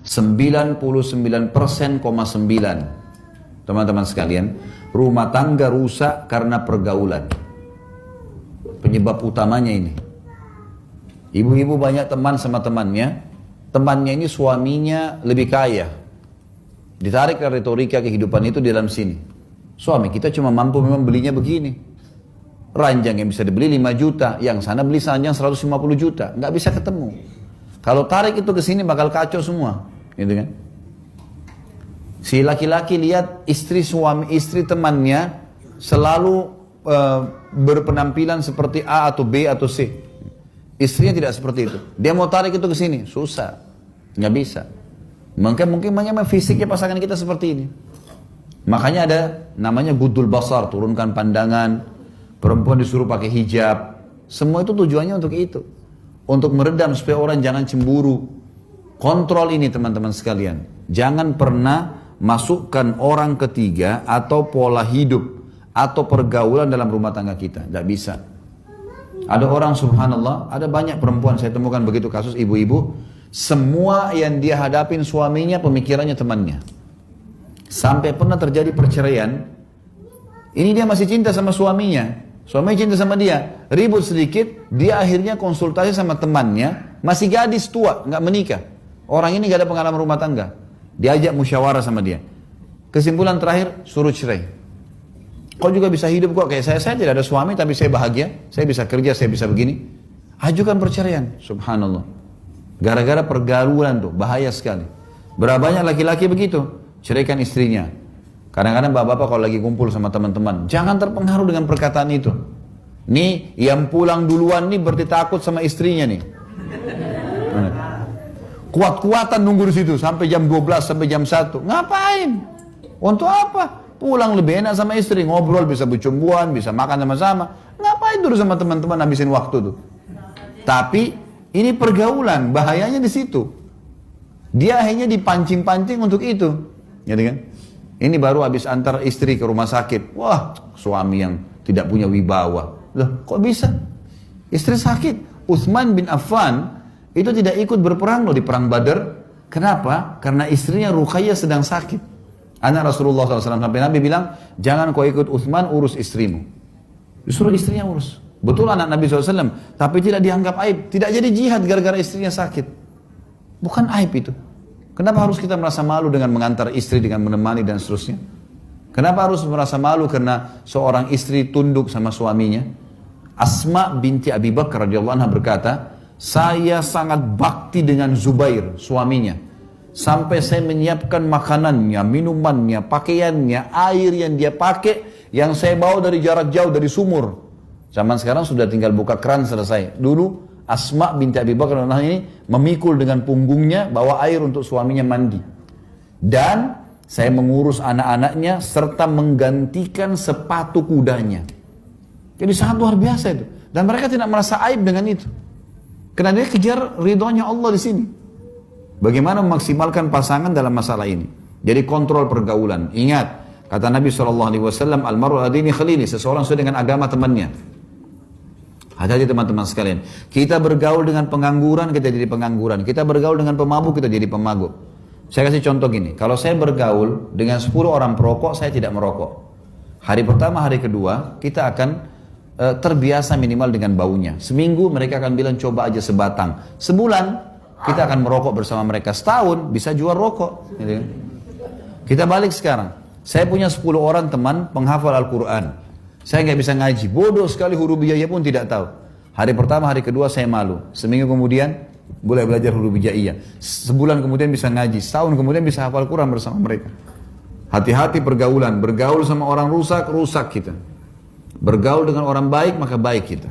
99,9%, teman-teman sekalian, rumah tangga rusak karena pergaulan. Penyebab utamanya ini. Ibu-ibu banyak teman sama temannya ini suaminya lebih kaya. Ditarik ke retorika kehidupan itu di dalam sini. Suami kita cuma mampu memang belinya begini. Ranjang yang bisa dibeli 5 juta, yang sana beli ranjang 150 juta, nggak bisa ketemu. Kalau tarik itu ke sini bakal kacau semua, gitu kan? Si laki-laki lihat istri temannya selalu berpenampilan seperti A atau B atau C. Istrinya tidak seperti itu. Dia mau tarik itu ke sini, susah, nggak bisa. Mungkin fisiknya pasangan kita seperti ini. Makanya ada namanya gudul basar, turunkan pandangan. Perempuan disuruh pakai hijab. Semua itu tujuannya untuk itu, untuk meredam supaya orang jangan cemburu. Kontrol ini teman-teman sekalian. Jangan pernah masukkan orang ketiga atau pola hidup atau pergaulan dalam rumah tangga kita. Tidak bisa. Ada orang subhanallah, ada banyak perempuan saya temukan begitu kasus ibu-ibu, semua yang dia hadapin suaminya pemikirannya temannya. Sampai pernah terjadi perceraian, ini dia masih cinta sama suaminya, suaminya cinta sama dia, ribut sedikit, dia akhirnya konsultasi sama temannya, masih gadis tua, nggak menikah. Orang ini nggak ada pengalaman rumah tangga, diajak musyawarah sama dia. Kesimpulan terakhir, suruh cerai. Kau juga bisa hidup kok kayak saya tidak ada suami tapi saya bahagia, saya bisa kerja, saya bisa begini. Ajukan perceraian, subhanallah. Gara-gara pergaulan tuh, bahaya sekali. Berapa banyak laki-laki begitu, ceraikan istrinya. Kadang-kadang bapak-bapak kalau lagi kumpul sama teman-teman, jangan terpengaruh dengan perkataan itu. Nih, yang pulang duluan nih berarti takut sama istrinya nih. Kuat-kuatan nunggu di situ sampai jam 12, sampai jam 1. Ngapain? Untuk apa? Pulang lebih enak sama istri, ngobrol, bisa bercumbuan, bisa makan sama-sama. Ngapain dulu sama teman-teman habisin waktu tuh? Tapi ini pergaulan, bahayanya di situ. Dia akhirnya dipancing-pancing untuk itu, gitu kan? Ini baru habis antar istri ke rumah sakit. Wah, suami yang tidak punya wibawa. Loh, kok bisa? Istri sakit. Utsman bin Affan itu tidak ikut berperang loh di perang Badar. Kenapa? Karena istrinya Ruqayyah sedang sakit. Anak Rasulullah SAW sampai Nabi bilang, jangan kau ikut Utsman, urus istrimu. Disuruh istrinya urus. Betul anak Nabi SAW, tapi tidak dianggap aib. Tidak jadi jihad gara-gara istrinya sakit. Bukan aib itu. Kenapa harus kita merasa malu dengan mengantar istri, dengan menemani dan seterusnya? Kenapa harus merasa malu karena seorang istri tunduk sama suaminya? Asma binti Abi Bakar radhiyallahu anha berkata, saya sangat bakti dengan Zubair, suaminya. Sampai saya menyiapkan makanannya, minumannya, pakaiannya, air yang dia pakai, yang saya bawa dari jarak jauh, dari sumur. Zaman sekarang sudah tinggal buka keran selesai. Dulu Asma binti Abi Bakar ini memikul dengan punggungnya, bawa air untuk suaminya mandi. Dan saya mengurus anak-anaknya, serta menggantikan sepatu kudanya. Jadi sangat luar biasa itu. Dan mereka tidak merasa aib dengan itu. Karena dia kejar ridhonya Allah di sini. Bagaimana memaksimalkan pasangan dalam masalah ini? Jadi kontrol pergaulan. Ingat, kata Nabi SAW, Al-mar'u adini khalili, seseorang sesuai dengan agama temannya. Hati-hati teman-teman sekalian. Kita bergaul dengan pengangguran, kita jadi pengangguran. Kita bergaul dengan pemabuk, kita jadi pemabuk. Saya kasih contoh gini. Kalau saya bergaul dengan 10 orang perokok, saya tidak merokok. Hari pertama, hari kedua, kita akan terbiasa minimal dengan baunya. Seminggu mereka akan bilang coba aja sebatang. Sebulan, kita akan merokok bersama mereka. Setahun bisa jual rokok. Kita balik sekarang. Saya punya 10 orang teman penghafal Al-Quran. Saya nggak bisa ngaji. Bodoh sekali, huruf hijaiyah pun tidak tahu. Hari pertama, hari kedua saya malu. Seminggu kemudian boleh belajar huruf hijaiyah. Sebulan kemudian bisa ngaji. Setahun kemudian bisa hafal Quran bersama mereka. Hati-hati pergaulan. Bergaul sama orang rusak, rusak kita. Bergaul dengan orang baik, maka baik kita.